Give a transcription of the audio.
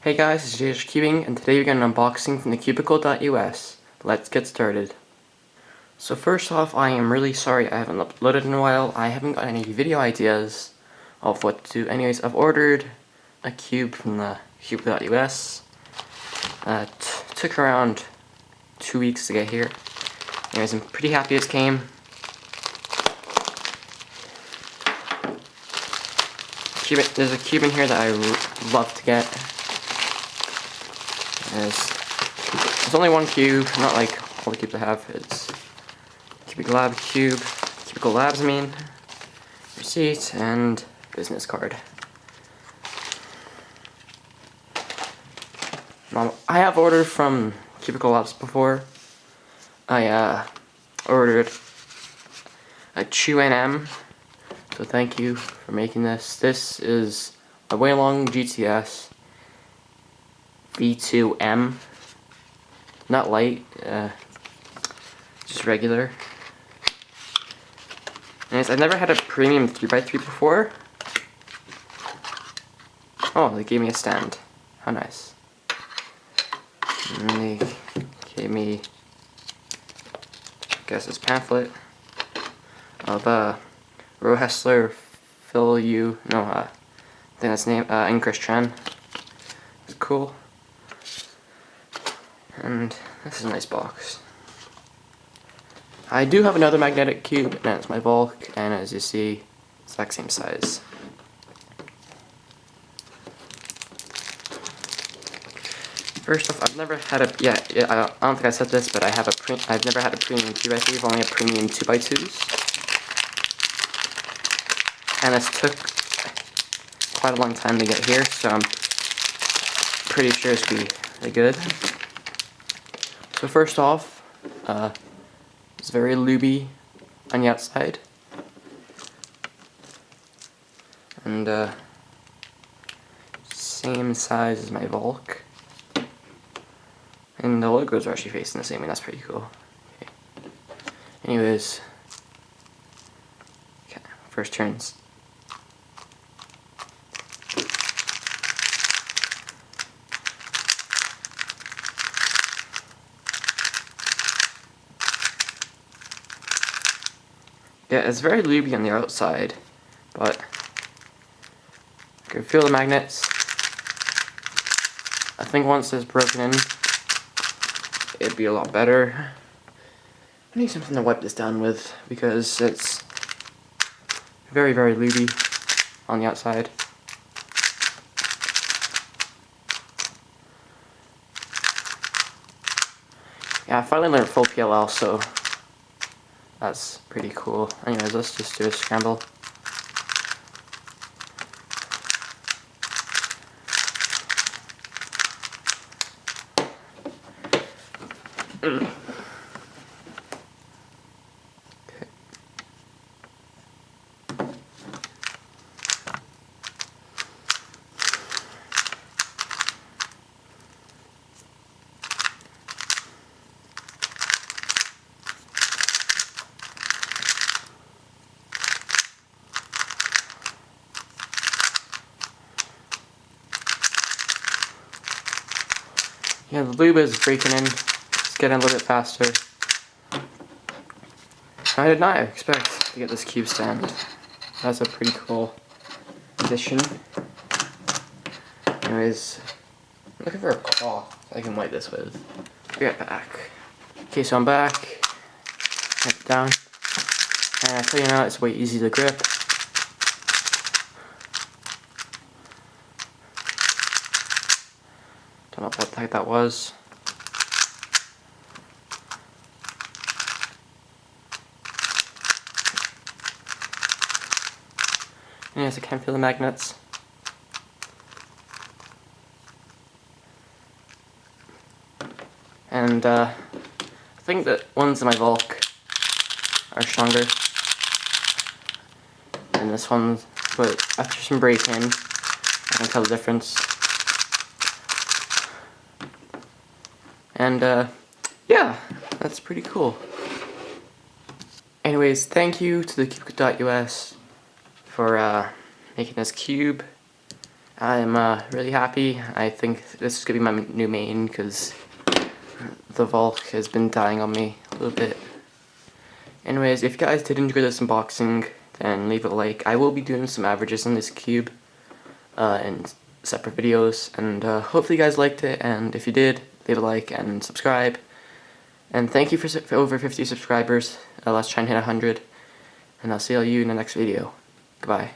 Hey guys, it's JJ Cubing, and today we're going to unboxing from the cubicle.us. Let's get started. So first off, I am really sorry I haven't uploaded in a while. I haven't got any video ideas of what to do. Anyways, I've ordered a cube from the cubicle.us. Took around 2 weeks to get here. Anyways, I'm pretty happy it came. There's a cube in here that I love to get. There's only one cube, not like all the cubes I have. It's Cubicle Labs, receipt, and business card. I have ordered from Cubicle Labs before. I ordered a V2 M, so thank you for making this. This is a Weilong GTS V2 M. Not light, just regular. Anyways, I've never had a premium 3x3 before. Oh, they gave me a stand. How nice. And they gave me, I guess, this pamphlet of Rohessler I think that's the name, in Christian. It's cool. And this is a nice box. I do have another magnetic cube, and that's my bulk, and as you see, exact same size. First off, I've never had a I don't think I said this, but I've never had a premium 3x3. I've only had premium 2x2s, and this took quite a long time to get here, so I'm pretty sure it's gonna be really good. So first off, it's very lubey on the outside, and same size as my Volk, and the logos are actually facing the same way. That's pretty cool. Okay. Anyways, okay, first turns. Yeah, it's very lubey on the outside, but I can feel the magnets. I think once it's broken in, it'd be a lot better. I need something to wipe this down with because it's very, very lubey on the outside. Yeah, I finally learned full PLL, so that's pretty cool. Anyways, let's just do a scramble. Okay. Yeah, the lube is breaking in. It's getting a little bit faster. I did not expect to get this cube stand. That's a pretty cool addition. Anyways, I'm looking for a cloth I can wipe this with. Be right back. Okay, so I'm back. Wipe it down. And I tell you now, it's way easy to grip. Don't know what the heck that was. Anyways, I can feel the magnets. And I think that ones in my Volk are stronger than this one, but after some break-in, I can tell the difference. And yeah, that's pretty cool. Anyways, thank you to the cubicle.us for making this cube. I'm really happy. I think this is going to be my new main because the Volk has been dying on me a little bit. Anyways, if you guys did enjoy this unboxing, then leave a like. I will be doing some averages on this cube in separate videos, and hopefully you guys liked it, and if you did, leave a like and subscribe. And thank you for over 50 subscribers. Let's try and hit 100, and I'll see all you in the next video. Goodbye.